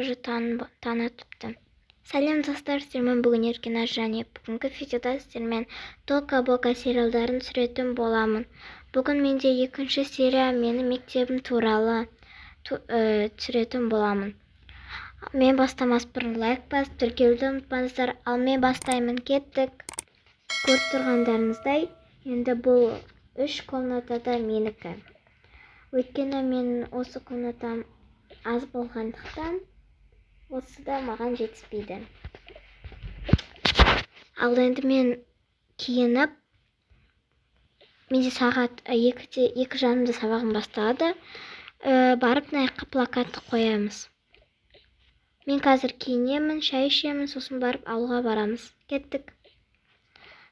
уже танытыпты. Сәлем достар, сіздермен бүгін Еркиназ және бүгінгі видеода сіздермен Тока Бока сериалдарын түсіретін боламын. Бүгін менде екінші серия менің мектебім туралы түсіретін боламын. Мен бастамас бұрын лайк басып тіркелуді ұмытпаңыздар. Ал мен бастаймын, кеттік. Көріп тұрғандарыңыздай, енді бұл 3 комнатада менікі. Өйткені мен осы комнатам аз болғандықтан осы да маған жетіспейді. Ал енді мен киініп, менде сағат 2:30 сабағым басталады. Барып мына плакатты қоямыз. Мен қазір киінемін, шай ішемін, сосын барып ауылға барамыз. Кеттік.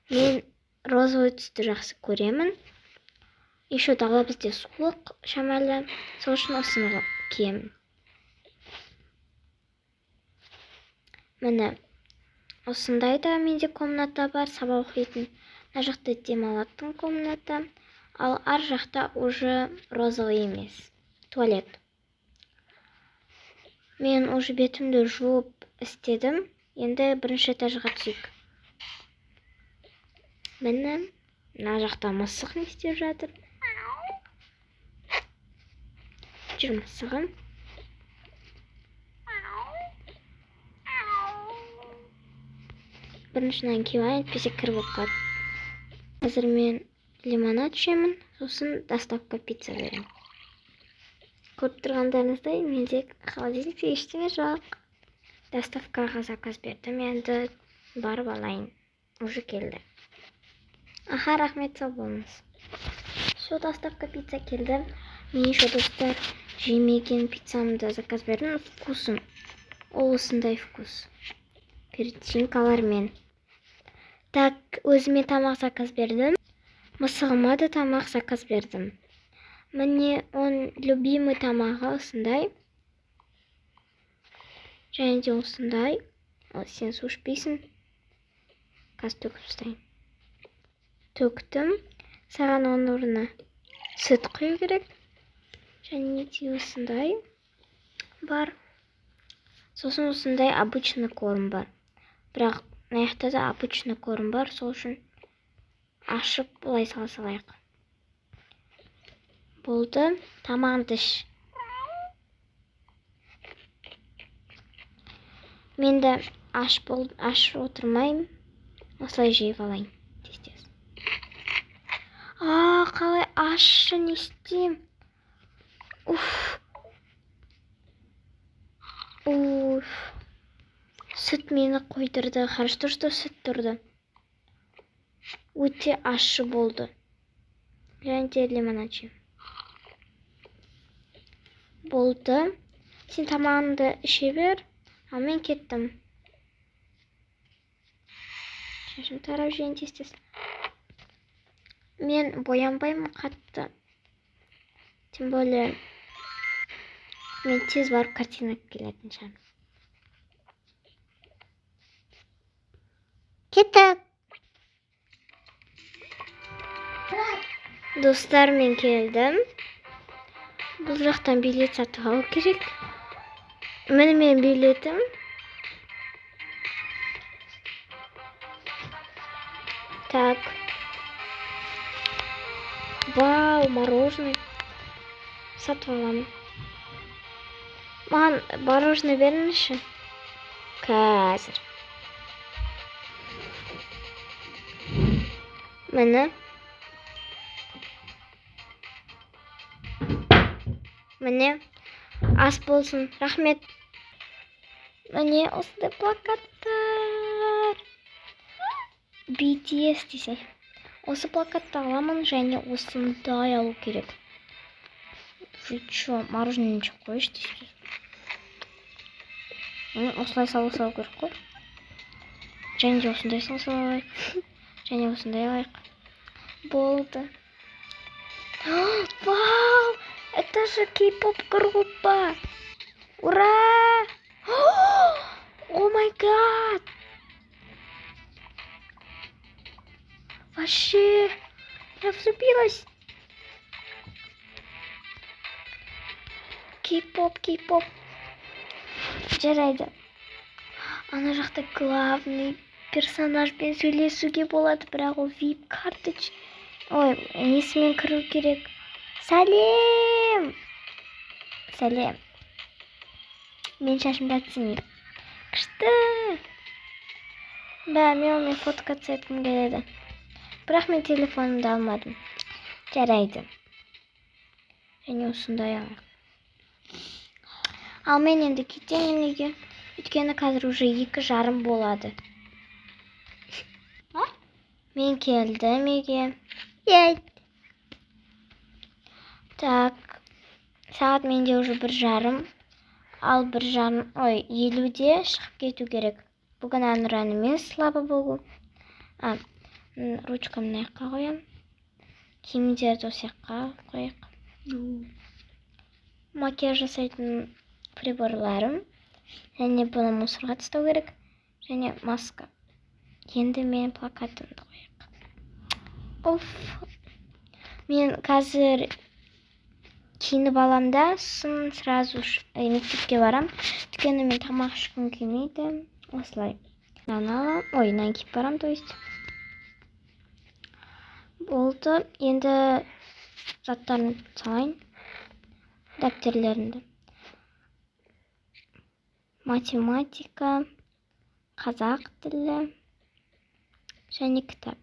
Мен розовый түсті жақсы көремін. Еще дала бізде суық шамалы, сол үшін осыны киемін. Міне, осындай да менде комната бар, сабақ оқитын. Мына жақта демалатын комната, ал ар жақта уже розовый емес, туалет. Мен уже бетімді жуып істедім, енді бірінші этажға түсейік. Міне, мына жақта мысық не істеп жатыр. Жүр мысығым. Біріншінен киюін әйтпесе кір болып қалады. Қазір мен лимонад ішемін, сосын доставка пицца беремін. Көріп тұрғандарыңыздай, менде холодильникте ештеңе жоқ. Доставкаға заказ бердім, енді барып алайын. Уже келді. Аха, рахмет, сау болыңыз. Все, доставка пицца келді. Мен еще достар жемеген пиццамды заказ бердім. Вкусын. Ол осындай вкус. Перчинкалармен. Так, өзіме тамақ заказ бердім. Мысығыма да тамақ заказ бердім. Міне, он любимый тамағы осындай. Және де осындай. Сен су ішпейсің. Қазір төгіп тастайын. Төктім. Саған оның орнына сүт құю керек. Және де осындай бар. Сосын осындай обычный корм бар. Бірақ аяқта да обычный корм бар. Сол үшін ашып бұлай салайық. Болды, тамағыңды іш. Мен де аш отырмайым. Осылай жейіп алайын. Тез-тез. Қалай ашы не істейм? Сүт мені қойдырды. Хорошо, что сүт тұрды. Өте ашы болды. Және де лимонад жеймін. Болды. Сен тамағыңды іше бер. Ал мен кеттім. Шашым тарап жейін тез-тез. Мен боянбаймын қатты. Тем более, мен тез барып картина келетін шығармын. Кеттік. Достар, мен келдім. Бұл жақтан билет сатып алу керек. Міне мен билетім. Так. Вау, мороженое. Сатып аламын. Маған мороженое беріңізші. Қазір. Міне. Міне, ас болсын, рахмет. Міне, осындай плакаттар. BTS десе. Осы плакатты аламын, және осындай алу керек. Вы чё, мороженое ничего қойыш дейсіз? Осылай салу керек қой. Және де осындай салу алайық. Және осындай алайық. Болды. Вау! Это же кей-поп группа! Ура! О май гад! Вообще, я влюбилась. Кей-поп. Жарайды. Ана жақта главный персонажбен сөйлесуге болады, бірақ ол VIP карточ. Ой, несімен кіру керек? Сәлем! Сәлем. Мен шашымды әтсемейм. Күшті! Мен онымен фотоға түсетім келеді. Бірақ мен телефонымды алмадым. Жарайды. Және осындай алайық. Ал мен енді кетемін үйге. Өйткені қазір уже 2:30 болады. Мен келдім үйге. Так. Сағат менде уже 1:30. Ал 50-де шығып кету керек. Бүгін Ануран емес, слава богу. Ручкамды мына жаққа қоям. Киімдерді осы жаққа қояйық. Макияж жасайтын приборларым. Және бұны мусорға тастау керек. Және маска. Енді мен плакатымды қояйық. Мен қазір киініп алам да, сосын сразу мектепке барам. Өйткені мен тамақ ішкім келмейді. Осылай. Нан киіп барам, то есть. Болды. Енді заттарын салайын. Дәптерлерімді. Математика, қазақ тілі және кітап.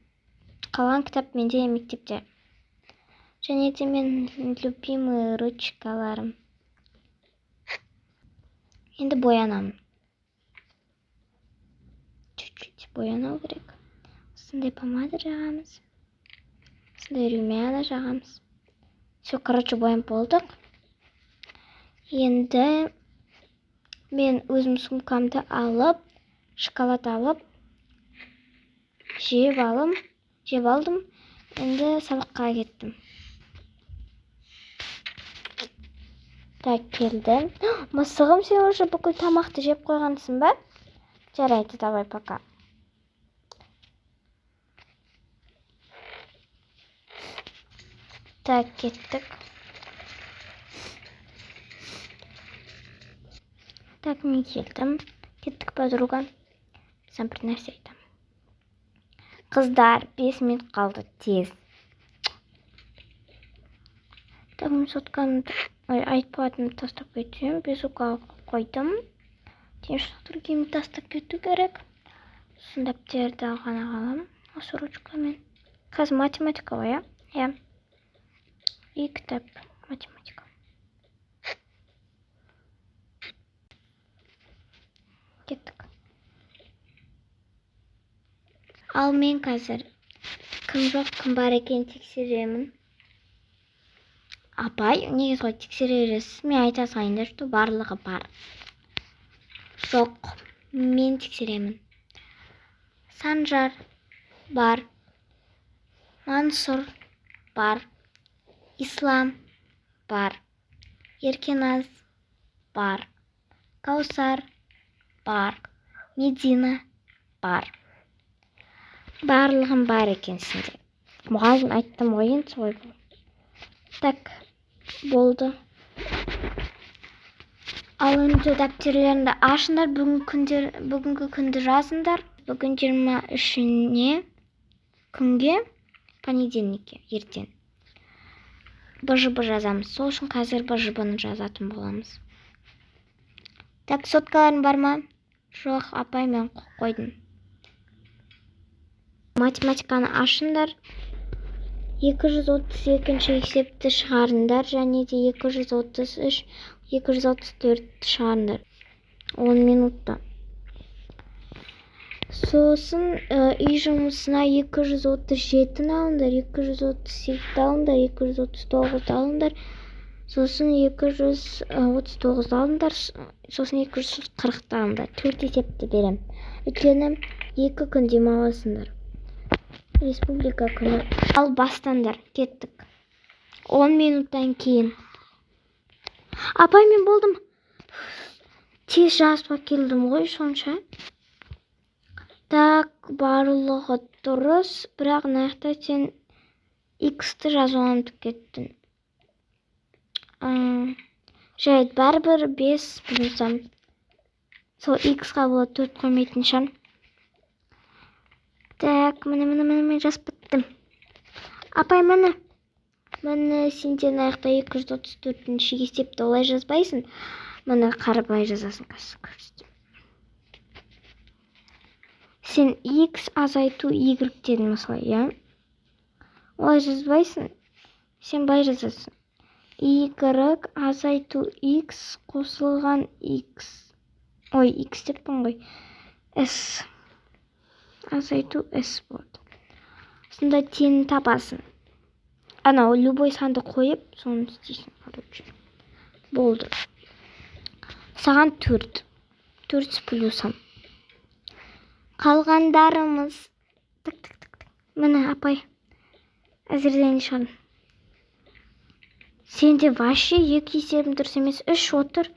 Қалған кітап менде мектепте. Және де мен любимый ручкаларым. Енді боянамын. Чуть-чуть боянау керек. Осындай помада жағамыз. Осындай румяна жағамыз. Все, короче, боянып болдық. Енді мен өзім сумкамды алып, шоколад алып, жеп алдым. Енді сабаққа кеттім. Так, келдім. Мысығым, сен уже бүкіл тамақты жеп қойғансың ба? Жарайды, давай, пока. Так, кеттік. Так, мен келдім. Кеттік, подруга. Сам бір нәрсе айтам. Қыздар, 5 минут қалды, тез. Так, мен соткамды айтпадым, тастап кетем. Безуға қойдым. Кемшіліктерге тастап кету керек. Сосын дәптерді алған ағалам. Осы ручкамен. Қазір математика ғой, иә? И кітап математика. Кеттік. Ал мен қазір кім жоқ, кім бар екен тексеремін. Апай, негіз ғой тексере бересіз. Мен айта салайындар, что барлығы бар. Жоқ, мен тексеремін. Санжар бар. Мансұр бар. Ислам бар. Еркеназ бар. Каусар бар. Медина бар. Барлығым бар екенсіңдер. Мұғалім айттым ғой, енді солай бол. Так, болды. Ал енді дәптерлеріңді ашыңдар, бүгінгі күнді жазыңдар. Бүгін 23-не күнге, понедельникке, ертең. БЖБ жазамыз. Сол үшін қазір БЖБ-ны жазатын боламыз. Так, соткаларың бар ма? Жоқ, апай, мен қойдым. Математиканы ашыңдар. 232-ші есепті шығарындар, және де 233, 234 шығарындар. 10 минутта. Сосын үй жұмысына 237-ні алыңдар, 238-ді алыңдар, 239-ді алыңдар. Сосын 239-ді алыңдар, сосын 240-ді алыңдар. 4 есепті берем. Өйткені 2 күн демаласыңдар. Республика күні. Ал бастандар, кеттік. 10 минуттан кейін. Апай, мен болдым. Тез жазып келдім ғой, сонша. Так, барлығы дұрыс, бірақ наяқта сен X-ті жазуын кеттің. Жайт, бәрібір 5 болсам. сол x-ға болады 4 қоймайтын шығар. Так, міне жазып біттім. Апай, міне сенден аяқта 234-ші есепті олай жазбайсың. Міне қарабай жазасың. Сен x азайту y дедің мысалы, я? Олай жазбайсың. Сен бай жазасың. Y азайту x қосылған x. Ой, x деппін ғой. S азайту s болады. Сонда теңін табасың. Анау любой санды қойып, соны істейсің. Болды. Саған 4 плюсам. Қалғандарымыз. Міне, апай. Әзірден шығын. Сенде вообще 2 есебім дұрыс емес, 3 отыр.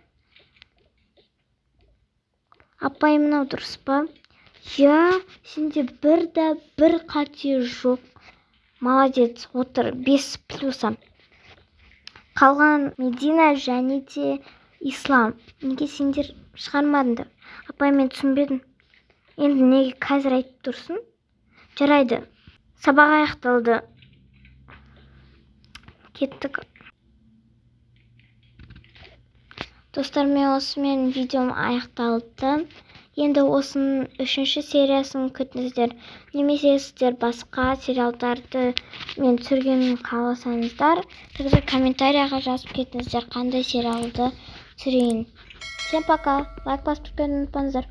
Апай, мынау дұрыс па? Я, сенде бір қате жоқ. Молодец, отыр, 5 плюсам. Қалған Медина және де Ислам. Неге сендер шығармадыңдар? Апай, мен түсінбедім. Енді неге қазір айтып тұрсын? Жарайды. Сабақ аяқталды. Кеттік. Достар, мен осымен видеом аяқталды. Енді осының 3-ші сериясын күтіңіздер. Немесе сіздер басқа сериалдарды мен түсіргенін қаласаңыздар, тіпті комментарияға жазып кетіңіздер, қандай сериалды түсірейін. Всем пока. Лайк басып кетуді ұмытпаңыздар.